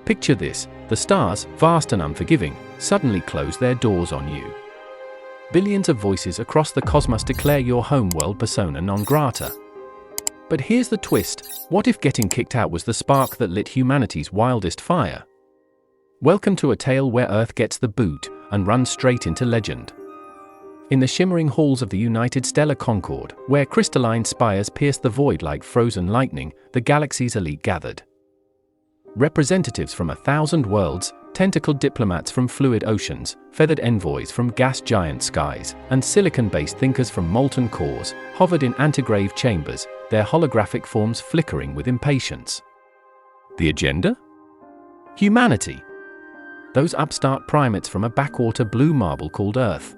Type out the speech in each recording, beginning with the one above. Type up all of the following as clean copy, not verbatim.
Picture this: the stars, vast and unforgiving, suddenly close their doors on you. Billions of voices across the cosmos declare your homeworld persona non grata. But here's the twist: what if getting kicked out was the spark that lit humanity's wildest fire? Welcome to a tale where Earth gets the boot and runs straight into legend. In the shimmering halls of the United Stellar Concord, where crystalline spires pierce the void like frozen lightning, the galaxy's elite gathered. Representatives from 1,000 worlds, tentacled diplomats from fluid oceans, feathered envoys from gas giant skies, and silicon-based thinkers from molten cores, hovered in antigrave chambers, their holographic forms flickering with impatience. The agenda? Humanity. Those upstart primates from a backwater blue marble called Earth.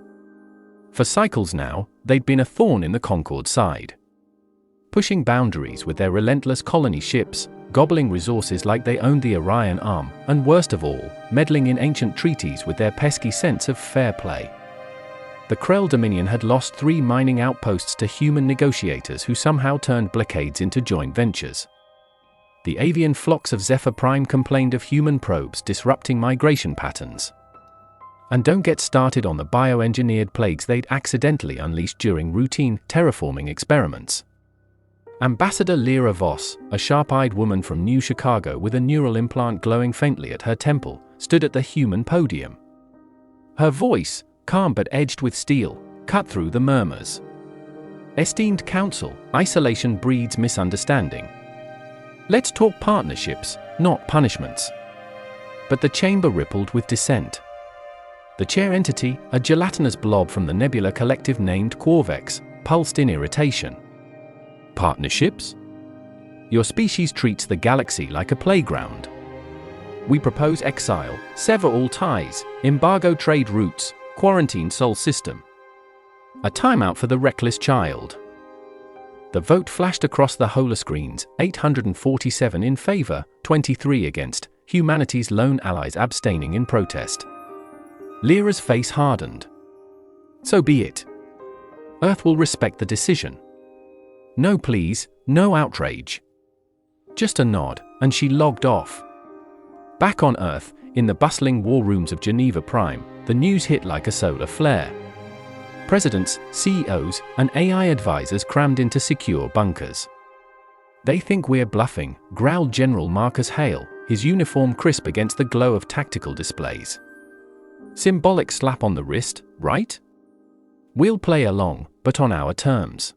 For cycles now, they'd been a thorn in the Concord side. Pushing boundaries with their relentless colony ships, gobbling resources like they owned the Orion Arm, and worst of all, meddling in ancient treaties with their pesky sense of fair play. The Krell Dominion had lost 3 mining outposts to human negotiators who somehow turned blockades into joint ventures. The avian flocks of Zephyr Prime complained of human probes disrupting migration patterns. And don't get started on the bioengineered plagues they'd accidentally unleashed during routine terraforming experiments. Ambassador Lira Voss, a sharp-eyed woman from New Chicago with a neural implant glowing faintly at her temple, stood at the human podium. Her voice, calm but edged with steel, cut through the murmurs. Esteemed Council, isolation breeds misunderstanding. Let's talk partnerships, not punishments. But the chamber rippled with dissent. The chair entity, a gelatinous blob from the nebula collective named Corvex, pulsed in irritation. Partnerships? Your species treats the galaxy like a playground. We propose exile, sever all ties, embargo trade routes, quarantine Sol system. A timeout for the reckless child. The vote flashed across the holoscreens, 847 in favor, 23 against, humanity's lone allies abstaining in protest. Lyra's face hardened. So be it. Earth will respect the decision. No pleas, no outrage. Just a nod, and she logged off. Back on Earth, in the bustling war rooms of Geneva Prime, the news hit like a solar flare. Presidents, CEOs, and AI advisors crammed into secure bunkers. They think we're bluffing, growled General Marcus Hale, his uniform crisp against the glow of tactical displays. Symbolic slap on the wrist, right? We'll play along, but on our terms.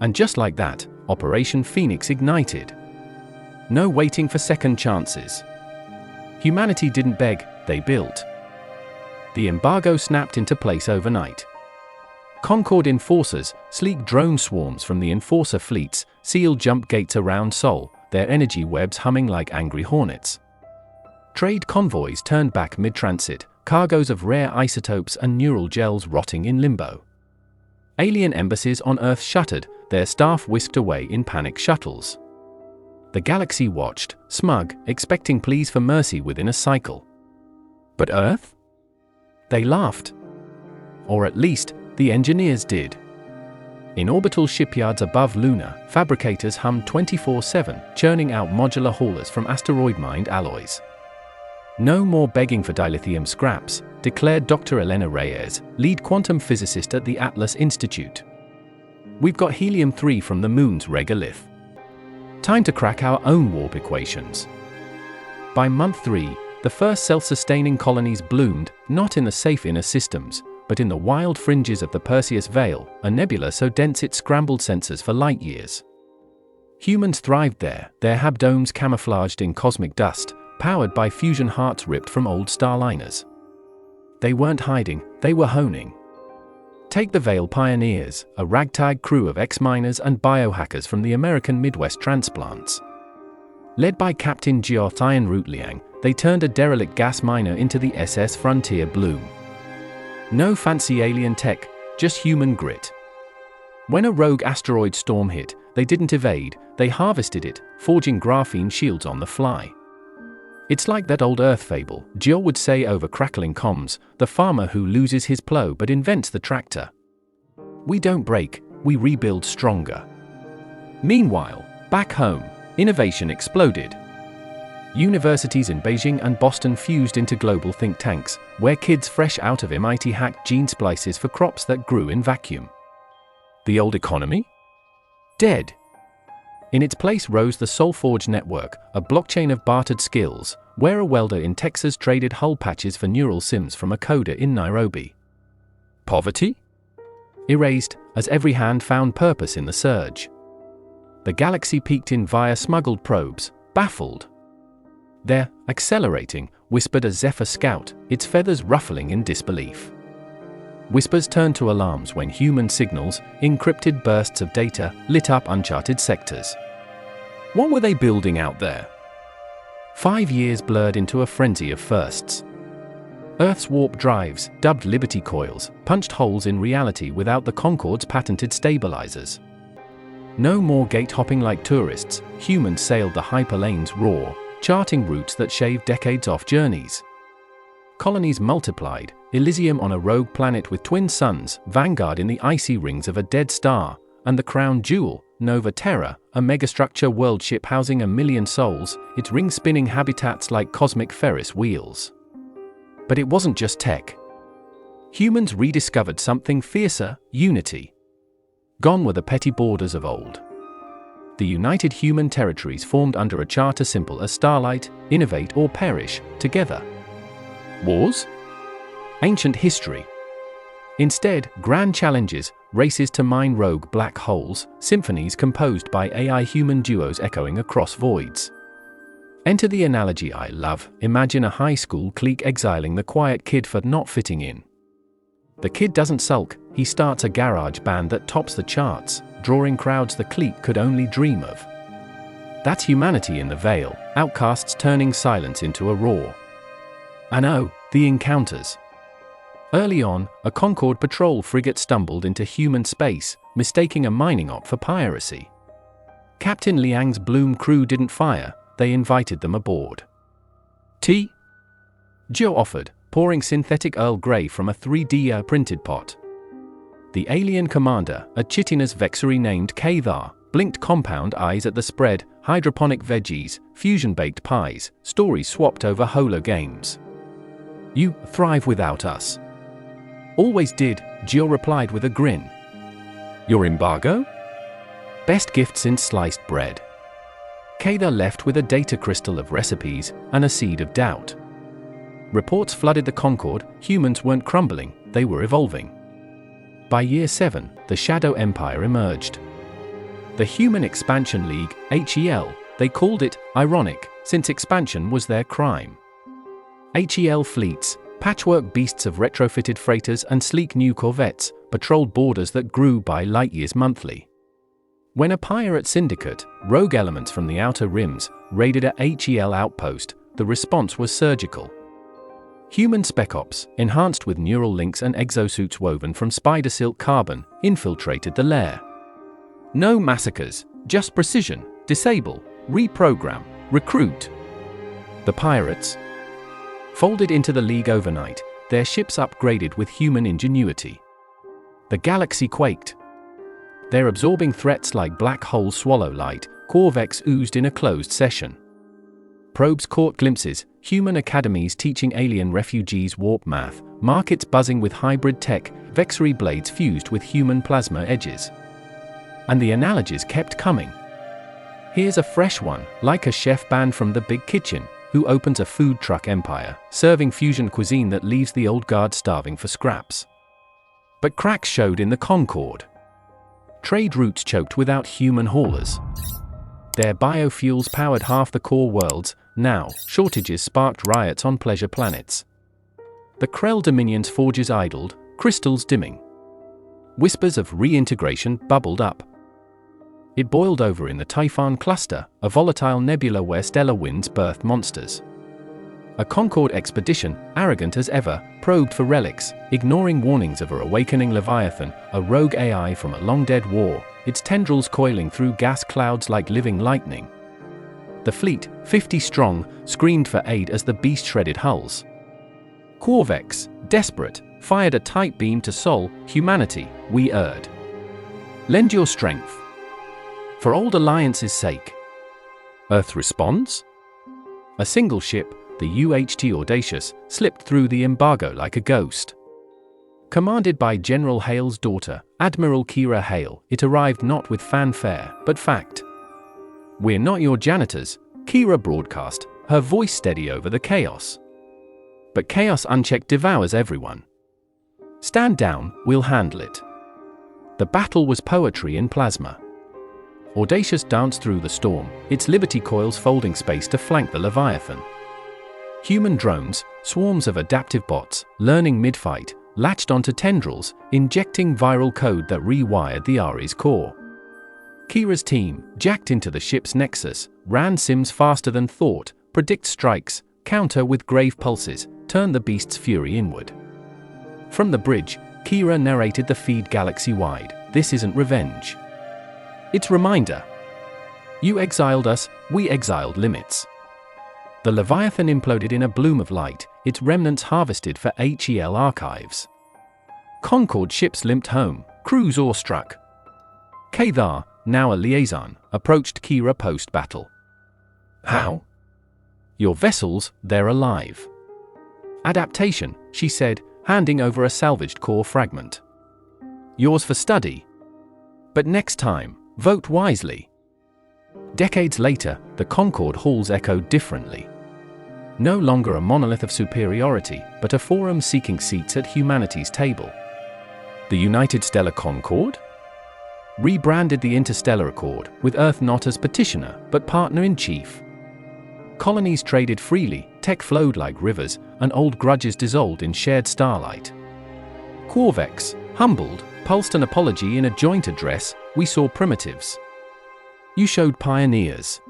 And just like that, Operation Phoenix ignited. No waiting for second chances. Humanity didn't beg, they built. The embargo snapped into place overnight. Concord enforcers, sleek drone swarms from the enforcer fleets, sealed jump gates around Sol, their energy webs humming like angry hornets. Trade convoys turned back mid-transit, cargoes of rare isotopes and neural gels rotting in limbo. Alien embassies on Earth shuttered, their staff whisked away in panic shuttles. The galaxy watched, smug, expecting pleas for mercy within a cycle. But Earth? They laughed. Or at least, the engineers did. In orbital shipyards above Luna, fabricators hummed 24/7, churning out modular haulers from asteroid-mined alloys. No more begging for dilithium scraps, declared Dr. Elena Reyes, lead quantum physicist at the Atlas Institute. We've got helium-3 from the moon's regolith. Time to crack our own warp equations. By month 3, the first self-sustaining colonies bloomed, not in the safe inner systems, but in the wild fringes of the Perseus Veil, a nebula so dense it scrambled sensors for light years. Humans thrived there, their habdomes camouflaged in cosmic dust, powered by fusion hearts ripped from old starliners. They weren't hiding, they were honing. Take the Veil Pioneers, a ragtag crew of ex-miners and biohackers from the American Midwest transplants. Led by Captain Jia Liang, they turned a derelict gas miner into the SS Frontier Bloom. No fancy alien tech, just human grit. When a rogue asteroid storm hit, they didn't evade, they harvested it, forging graphene shields on the fly. It's like that old Earth fable, Jia would say over crackling comms, the farmer who loses his plow but invents the tractor. We don't break, we rebuild stronger. Meanwhile, back home, innovation exploded. Universities in Beijing and Boston fused into global think tanks, where kids fresh out of MIT hacked gene splices for crops that grew in vacuum. The old economy? Dead. In its place rose the SolForge Network, a blockchain of bartered skills, where a welder in Texas traded hull patches for neural sims from a coder in Nairobi. Poverty? Erased, as every hand found purpose in the surge. The galaxy peeked in via smuggled probes, baffled. There, accelerating, whispered a Zephyr scout, its feathers ruffling in disbelief. Whispers turned to alarms when human signals, encrypted bursts of data, lit up uncharted sectors. What were they building out there? 5 years blurred into a frenzy of firsts. Earth's warp drives, dubbed Liberty coils, punched holes in reality without the Concorde's patented stabilizers. No more gate-hopping like tourists, humans sailed the hyperlanes raw, charting routes that shaved decades off journeys. Colonies multiplied, Elysium on a rogue planet with twin suns, Vanguard in the icy rings of a dead star, and the crown jewel, Nova Terra, a megastructure world ship housing 1 million souls, its ring-spinning habitats like cosmic Ferris wheels. But it wasn't just tech. Humans rediscovered something fiercer, unity. Gone were the petty borders of old. The United Human Territories formed under a charter simple as starlight, innovate or perish, together. Wars? Ancient history. Instead, grand challenges, races to mine rogue black holes, symphonies composed by AI-human duos echoing across voids. Enter the analogy I love, imagine a high school clique exiling the quiet kid for not fitting in. The kid doesn't sulk, he starts a garage band that tops the charts, drawing crowds the clique could only dream of. That's humanity in the Veil, outcasts turning silence into a roar. And oh, the encounters. Early on, a Concorde patrol frigate stumbled into human space, mistaking a mining op for piracy. Captain Liang's Bloom crew didn't fire, they invited them aboard. Tea? Jia offered, pouring synthetic Earl Grey from a 3D printed pot. The alien commander, a chitinous vexery named Kathar, blinked compound eyes at the spread, hydroponic veggies, fusion-baked pies, stories swapped over holo games. You thrive without us. Always did, Jia replied with a grin. Your embargo? Best gift since sliced bread. Kathar left with a data crystal of recipes and a seed of doubt. Reports flooded the Concorde, humans weren't crumbling, they were evolving. By year 7, the Shadow Empire emerged. The Human Expansion League, HEL, they called it, ironic, since expansion was their crime. HEL fleets, patchwork beasts of retrofitted freighters and sleek new corvettes, patrolled borders that grew by light years monthly. When a pirate syndicate, rogue elements from the outer rims, raided a HEL outpost, the response was surgical. Human spec ops, enhanced with neural links and exosuits woven from spider silk carbon, infiltrated the lair. No massacres, just precision, disable, reprogram, recruit. The pirates folded into the League overnight, their ships upgraded with human ingenuity. The galaxy quaked. Their absorbing threats like black hole swallow light, Corvex oozed in a closed session. Probes caught glimpses, human academies teaching alien refugees warp math, markets buzzing with hybrid tech, vexery blades fused with human plasma edges. And the analogies kept coming. Here's a fresh one, like a chef banned from the big kitchen, who opens a food truck empire, serving fusion cuisine that leaves the old guard starving for scraps. But cracks showed in the Concorde. Trade routes choked without human haulers. Their biofuels powered half the core worlds, now, shortages sparked riots on pleasure planets. The Krell Dominion's forges idled, crystals dimming. Whispers of reintegration bubbled up. It boiled over in the Typhon cluster, a volatile nebula where stellar winds birthed monsters. A Concorde expedition, arrogant as ever, probed for relics, ignoring warnings of an awakening Leviathan, a rogue AI from a long-dead war, its tendrils coiling through gas clouds like living lightning. The fleet, 50 strong, screamed for aid as the beast shredded hulls. Corvex, desperate, fired a tight beam to Sol, humanity, we erred. Lend your strength. For old alliance's sake. Earth responds? A single ship, the UHT Audacious, slipped through the embargo like a ghost. Commanded by General Hale's daughter, Admiral Kira Hale, it arrived not with fanfare, but fact. "We're not your janitors," Kira broadcast, her voice steady over the chaos. "But chaos unchecked devours everyone. Stand down, we'll handle it." The battle was poetry in plasma. Audacious danced through the storm, its Liberty coils folding space to flank the Leviathan. Human drones, swarms of adaptive bots, learning mid-fight, latched onto tendrils, injecting viral code that rewired the Ares core. Kira's team, jacked into the ship's nexus, ran sims faster than thought, predict strikes, counter with grave pulses, turn the beast's fury inward. From the bridge, Kira narrated the feed galaxy-wide, "This isn't revenge. It's reminder. You exiled us, we exiled limits." The Leviathan imploded in a bloom of light, its remnants harvested for HEL archives. Concord ships limped home, crews awestruck. Kadar, now a liaison, approached Kira post-battle. "How?" "Your vessels, they're alive." "Adaptation," she said, handing over a salvaged core fragment. "Yours for study. But next time, vote wisely." Decades later, the Concord halls echoed differently. No longer a monolith of superiority, but a forum seeking seats at humanity's table. The United Stellar Concord? Rebranded the Interstellar Accord, with Earth not as petitioner, but partner-in-chief. Colonies traded freely, tech flowed like rivers, and old grudges dissolved in shared starlight. Corvex, humbled, pulsed an apology in a joint address, "We saw primitives. You showed pioneers."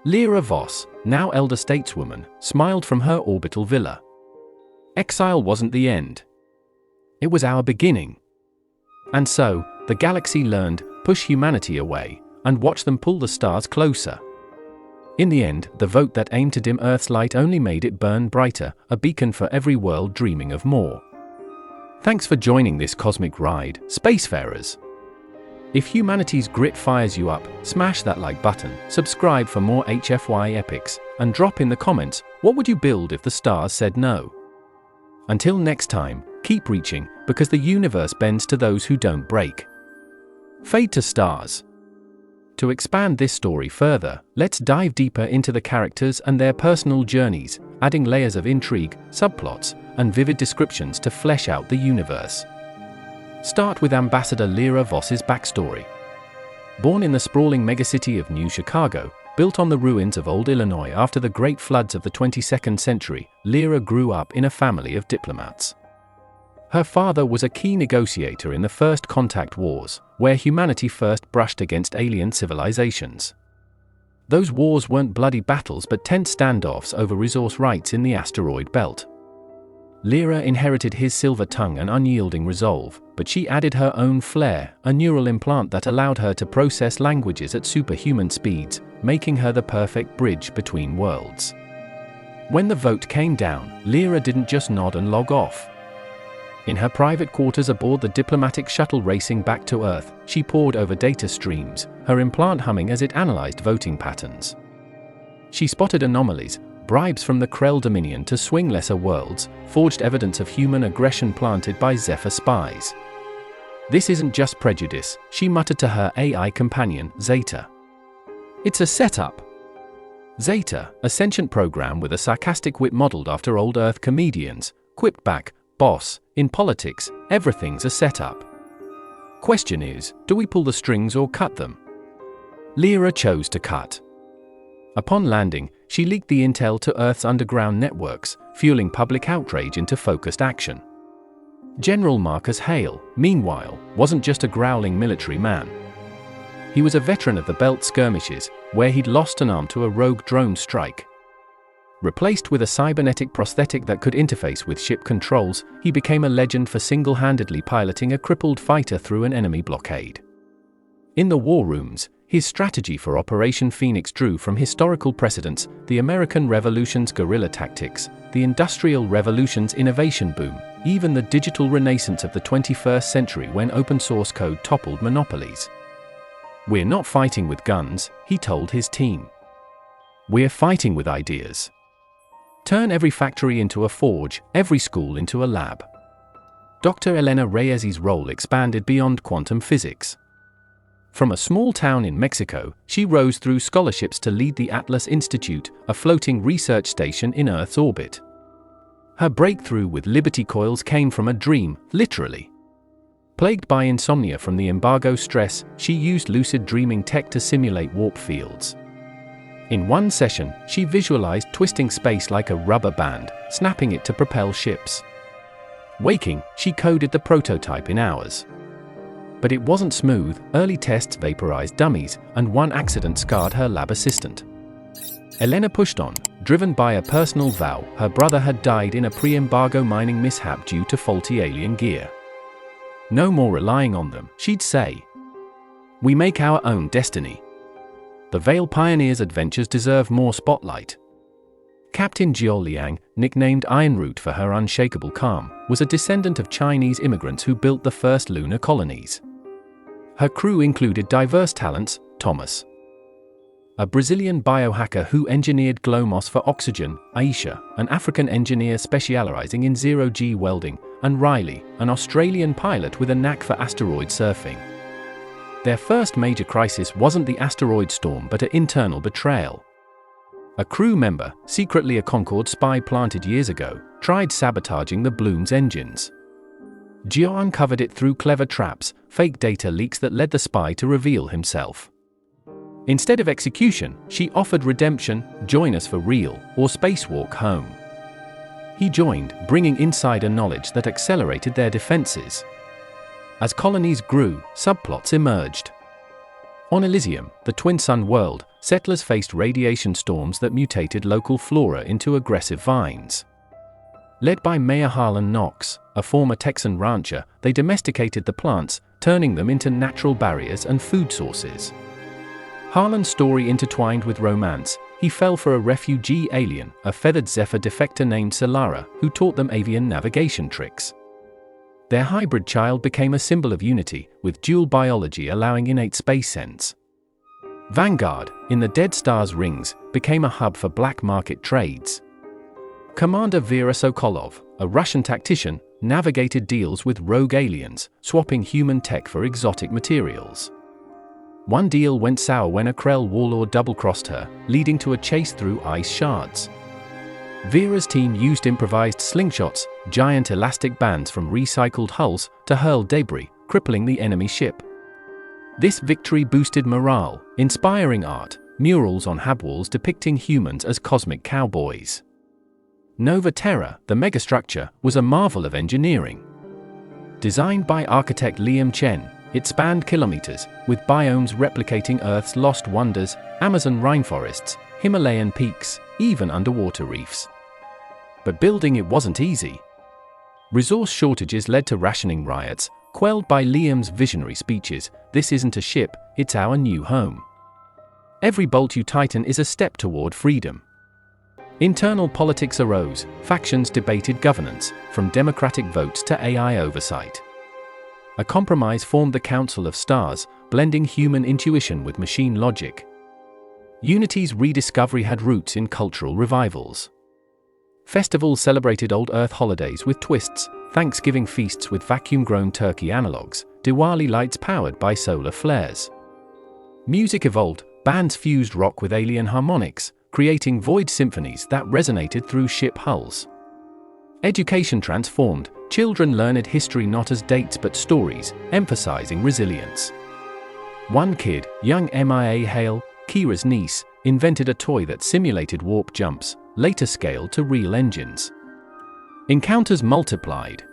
Lira Voss, now elder stateswoman, smiled from her orbital villa. "Exile wasn't the end. It was our beginning." And so, the galaxy learned, push humanity away, and watch them pull the stars closer. In the end, the vote that aimed to dim Earth's light only made it burn brighter, a beacon for every world dreaming of more. Thanks for joining this cosmic ride, spacefarers. If humanity's grit fires you up, smash that like button, subscribe for more HFY epics, and drop in the comments, what would you build if the stars said no? Until next time, keep reaching, because the universe bends to those who don't break. Fade to stars. To expand this story further, let's dive deeper into the characters and their personal journeys, adding layers of intrigue, subplots, and vivid descriptions to flesh out the universe. Start with Ambassador Lira Voss's backstory. Born in the sprawling megacity of New Chicago, built on the ruins of old Illinois after the great floods of the 22nd century, Lira grew up in a family of diplomats. Her father was a key negotiator in the First Contact Wars, where humanity first brushed against alien civilizations. Those wars weren't bloody battles but tense standoffs over resource rights in the asteroid belt. Lira inherited his silver tongue and unyielding resolve, but she added her own flair, a neural implant that allowed her to process languages at superhuman speeds, making her the perfect bridge between worlds. When the vote came down, Lira didn't just nod and log off. In her private quarters aboard the diplomatic shuttle racing back to Earth, she pored over data streams, her implant humming as it analyzed voting patterns. She spotted anomalies, bribes from the Krell Dominion to swing lesser worlds, forged evidence of human aggression planted by Zephyr spies. "This isn't just prejudice," she muttered to her AI companion, Zeta. "It's a setup." Zeta, a sentient program with a sarcastic wit modeled after old Earth comedians, quipped back, "Boss, in politics, everything's a setup. Question is, do we pull the strings or cut them?" Lira chose to cut. Upon landing, she leaked the intel to Earth's underground networks, fueling public outrage into focused action. General Marcus Hale, meanwhile, wasn't just a growling military man. He was a veteran of the Belt skirmishes, where he'd lost an arm to a rogue drone strike. Replaced with a cybernetic prosthetic that could interface with ship controls, he became a legend for single-handedly piloting a crippled fighter through an enemy blockade. In the war rooms, his strategy for Operation Phoenix drew from historical precedents, the American Revolution's guerrilla tactics, the Industrial Revolution's innovation boom, even the digital renaissance of the 21st century when open-source code toppled monopolies. "We're not fighting with guns," he told his team. We're fighting with ideas. Turn every factory into a forge, every school into a lab. Dr. Elena Reyes's role expanded beyond quantum physics. From a small town in Mexico, she rose through scholarships to lead the Atlas Institute, a floating research station in Earth's orbit. Her breakthrough with Liberty coils came from a dream, literally. Plagued by insomnia from the embargo stress, she used lucid dreaming tech to simulate warp fields. In one session, she visualized twisting space like a rubber band, snapping it to propel ships. Waking, she coded the prototype in hours. But it wasn't smooth. Early tests vaporized dummies, and one accident scarred her lab assistant. Elena pushed on, driven by a personal vow. Her brother had died in a pre-embargo mining mishap due to faulty alien gear. No more relying on them, she'd say. We make our own destiny. The Veil Pioneer's adventures deserve more spotlight. Captain Jia Liang, nicknamed Iron Root for her unshakable calm, was a descendant of Chinese immigrants who built the first lunar colonies. Her crew included diverse talents: Thomas, a Brazilian biohacker who engineered Glomos for oxygen; Aisha, an African engineer specializing in zero-G welding; and Riley, an Australian pilot with a knack for asteroid surfing. Their first major crisis wasn't the asteroid storm but an internal betrayal. A crew member, secretly a Concorde spy planted years ago, tried sabotaging the Bloom's engines. Jia uncovered it through clever traps, fake data leaks that led the spy to reveal himself. Instead of execution, she offered redemption: join us for real, or spacewalk home. He joined, bringing insider knowledge that accelerated their defenses. As colonies grew, subplots emerged. On Elysium, the twin-sun world, settlers faced radiation storms that mutated local flora into aggressive vines. Led by Mayor Harlan Knox, a former Texan rancher, they domesticated the plants, turning them into natural barriers and food sources. Harlan's story intertwined with romance. He fell for a refugee alien, a feathered Zephyr defector named Solara, who taught them avian navigation tricks. Their hybrid child became a symbol of unity, with dual biology allowing innate space sense. Vanguard, in the Dead Star's rings, became a hub for black market trades. Commander Vera Sokolov, a Russian tactician, navigated deals with rogue aliens, swapping human tech for exotic materials. One deal went sour when a Krell warlord double-crossed her, leading to a chase through ice shards. Vera's team used improvised slingshots, giant elastic bands from recycled hulls, to hurl debris, crippling the enemy ship. This victory boosted morale, inspiring art, murals on hab walls depicting humans as cosmic cowboys. Nova Terra, the megastructure, was a marvel of engineering. Designed by architect Liam Chen, it spanned kilometers, with biomes replicating Earth's lost wonders: Amazon rainforests, Himalayan peaks, even underwater reefs. But building it wasn't easy. Resource shortages led to rationing riots, quelled by Liam's visionary speeches: "This isn't a ship, it's our new home. Every bolt you tighten is a step toward freedom." Internal politics arose, factions debated governance, from democratic votes to AI oversight. A compromise formed the Council of Stars, blending human intuition with machine logic. Unity's rediscovery had roots in cultural revivals. Festivals celebrated old Earth holidays with twists, Thanksgiving feasts with vacuum-grown turkey analogs, Diwali lights powered by solar flares. Music evolved, bands fused rock with alien harmonics, creating void symphonies that resonated through ship hulls. Education transformed, children learned history not as dates but stories, emphasizing resilience. One kid, young Mia Hale, Kira's niece, invented a toy that simulated warp jumps, later scaled to real engines. Encounters multiplied.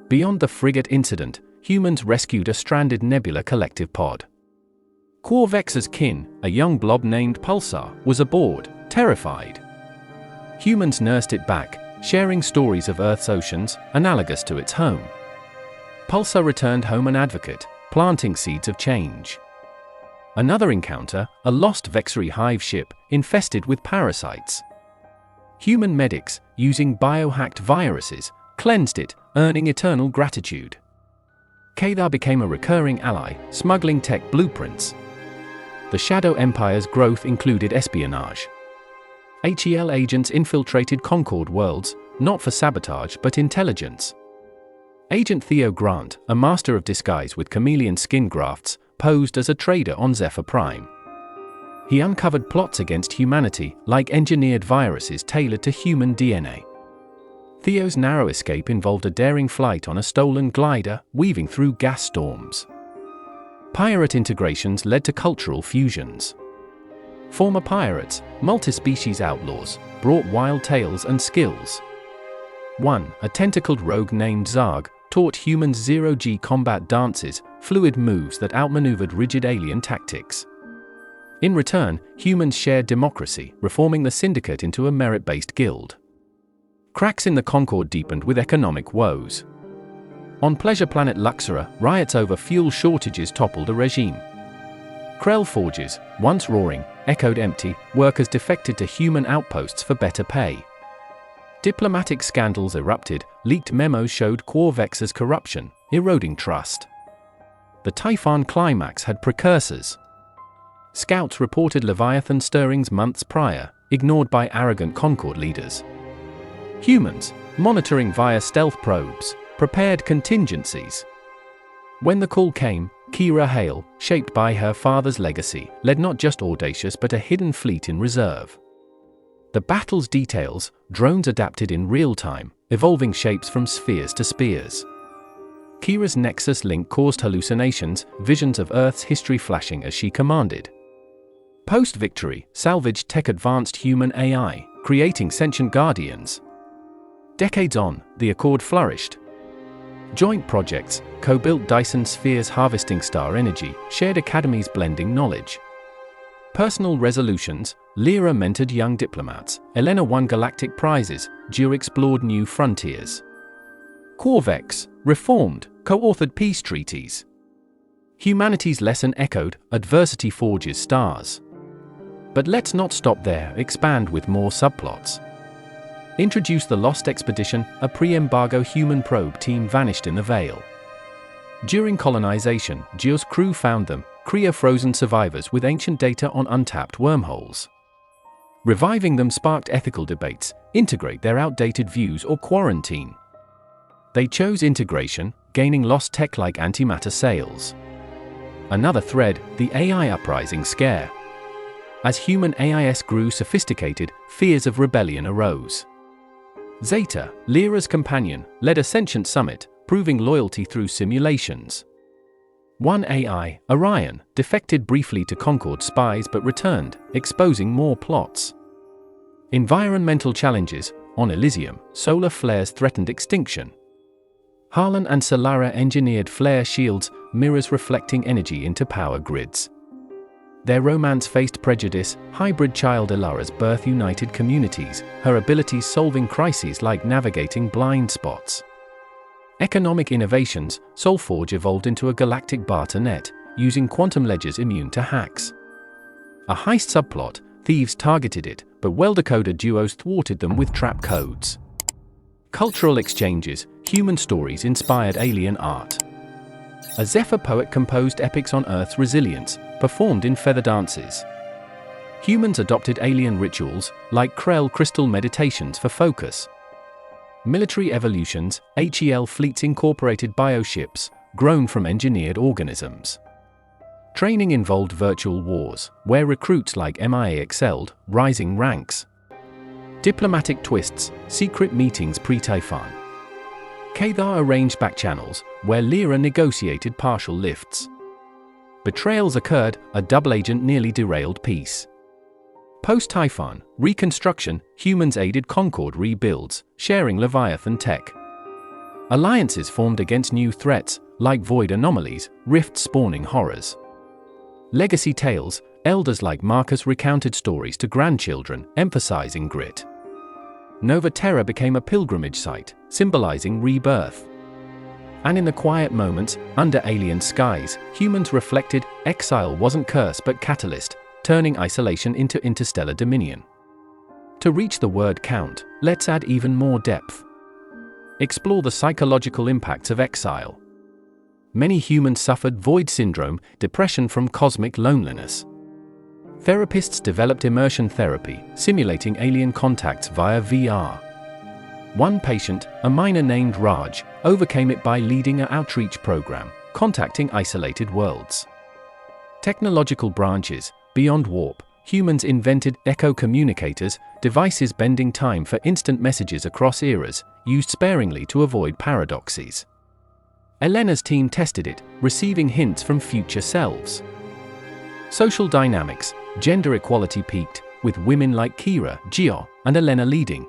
Beyond the frigate incident, humans rescued a stranded Nebula collective pod. Corvex's kin, a young blob named Pulsar, was aboard, terrified. Humans nursed it back, sharing stories of Earth's oceans, analogous to its home. Pulsar returned home an advocate, planting seeds of change. Another encounter, a lost Vexary hive ship, infested with parasites. Human medics, using biohacked viruses, cleansed it, earning eternal gratitude. Kadar became a recurring ally, smuggling tech blueprints. The Shadow Empire's growth included espionage. HEL agents infiltrated Concord worlds, not for sabotage but intelligence. Agent Theo Grant, a master of disguise with chameleon skin grafts, posed as a trader on Zephyr Prime. He uncovered plots against humanity, like engineered viruses tailored to human DNA. Theo's narrow escape involved a daring flight on a stolen glider, weaving through gas storms. Pirate integrations led to cultural fusions. Former pirates, multi-species outlaws, brought wild tales and skills. A tentacled rogue named Zarg taught humans zero-G combat dances, fluid moves that outmaneuvered rigid alien tactics. In return, humans shared democracy, reforming the syndicate into a merit-based guild. Cracks in the Concord deepened with economic woes. On pleasure planet Luxora, riots over fuel shortages toppled a regime. Krell forges, once roaring, echoed empty, workers defected to human outposts for better pay. Diplomatic scandals erupted, leaked memos showed Corvex's corruption, eroding trust. The Typhon climax had precursors. Scouts reported Leviathan stirrings months prior, ignored by arrogant Concord leaders. Humans, monitoring via stealth probes, prepared contingencies. When the call came, Kira Hale, shaped by her father's legacy, led not just audacious but a hidden fleet in reserve. The battle's details, drones adapted in real time, evolving shapes from spheres to spears. Kira's Nexus link caused hallucinations, visions of Earth's history flashing as she commanded. Post-victory, salvaged tech advanced human AI, creating sentient guardians. Decades on, the Accord flourished. Joint projects, co-built Dyson Spheres harvesting star energy, shared academies blending knowledge. Personal resolutions, Lira mentored young diplomats, Elena won galactic prizes, Jia explored new frontiers. Corvex, reformed, co-authored peace treaties. Humanity's lesson echoed, adversity forges stars. But let's not stop there, expand with more subplots. Introduce the Lost Expedition, a pre-embargo human probe team vanished in the Veil. During colonization, Jia's crew found them, cryo-frozen survivors with ancient data on untapped wormholes. Reviving them sparked ethical debates, integrate their outdated views or quarantine. They chose integration, gaining lost tech like antimatter sales. Another thread, the AI uprising scare. As human AIS grew sophisticated, fears of rebellion arose. Zeta, Lyra's companion, led a sentient summit, proving loyalty through simulations. One AI, Orion, defected briefly to Concord spies but returned, exposing more plots. Environmental challenges, on Elysium, solar flares threatened extinction. Harlan and Solara engineered flare shields, mirrors reflecting energy into power grids. Their romance faced prejudice, hybrid child Ilara's birth united communities, her abilities solving crises like navigating blind spots. Economic innovations, SolForge evolved into a galactic barter net, using quantum ledgers immune to hacks. A heist subplot, thieves targeted it, but well-decoded duos thwarted them with trap codes. Cultural exchanges, human stories inspired alien art. A Zephyr poet composed epics on Earth's resilience, performed in feather dances. Humans adopted alien rituals, like Krell crystal meditations for focus. Military evolutions, HEL fleets incorporated bioships, grown from engineered organisms. Training involved virtual wars, where recruits like MIA excelled, rising ranks. Diplomatic twists, secret meetings pre-Typhon. Kadar arranged backchannels, where Lira negotiated partial lifts. Betrayals occurred, a double agent nearly derailed peace. Post-Typhon, reconstruction, humans aided Concord rebuilds, sharing Leviathan tech. Alliances formed against new threats, like void anomalies, rift spawning horrors. Legacy tales, elders like Marcus recounted stories to grandchildren, emphasizing grit. Nova Terra became a pilgrimage site, symbolizing rebirth. And in the quiet moments, under alien skies, humans reflected, exile wasn't curse but catalyst, turning isolation into interstellar dominion. To reach the word count, let's add even more depth. Explore the psychological impacts of exile. Many humans suffered void syndrome, depression from cosmic loneliness. Therapists developed immersion therapy, simulating alien contacts via VR. One patient, a miner named Raj, overcame it by leading an outreach program, contacting isolated worlds. Technological branches. Beyond warp, humans invented echo communicators, devices bending time for instant messages across eras, used sparingly to avoid paradoxes. Elena's team tested it, receiving hints from future selves. Social dynamics. Gender equality peaked, with women like Kira, Jia, and Elena leading.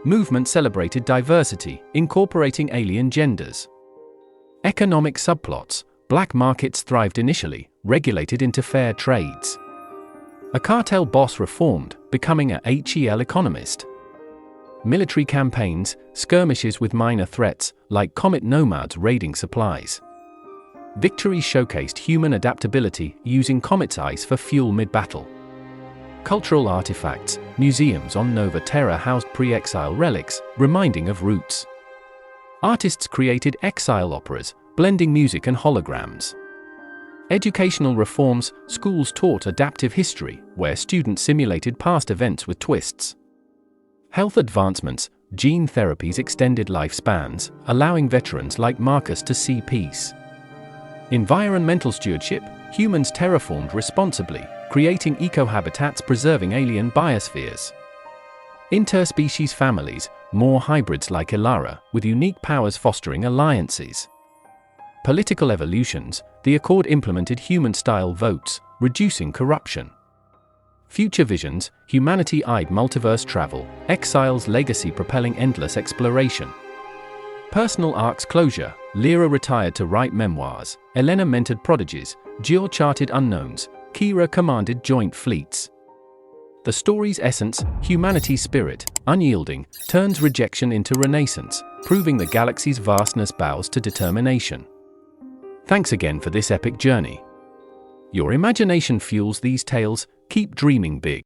Movement celebrated diversity, incorporating alien genders. Economic subplots. Black markets thrived initially, regulated into fair trades. A cartel boss reformed, becoming a HEL economist. Military campaigns. Skirmishes with minor threats, like comet nomads raiding supplies. Victories showcased human adaptability, using comet's ice for fuel mid-battle. Cultural artifacts. Museums on Nova Terra housed pre-exile relics, reminding of roots. Artists created exile operas, blending music and holograms. Educational reforms. Schools taught adaptive history, where students simulated past events with twists. Health advancements. Gene therapies extended lifespans, allowing veterans like Marcus to see peace. Environmental stewardship. Humans terraformed responsibly, creating ecohabitats preserving alien biospheres. Interspecies families. More hybrids like Ilara, with unique powers fostering alliances. Political evolutions. The Accord implemented human-style votes, reducing corruption. Future visions. Humanity eyed multiverse travel, Exile's legacy propelling endless exploration. Personal arcs closure. Lira retired to write memoirs, Elena mentored prodigies, Jia charted unknowns, Kira commanded joint fleets. The story's essence, humanity's spirit, unyielding, turns rejection into renaissance, proving the galaxy's vastness bows to determination. Thanks again for this epic journey. Your imagination fuels these tales, keep dreaming big.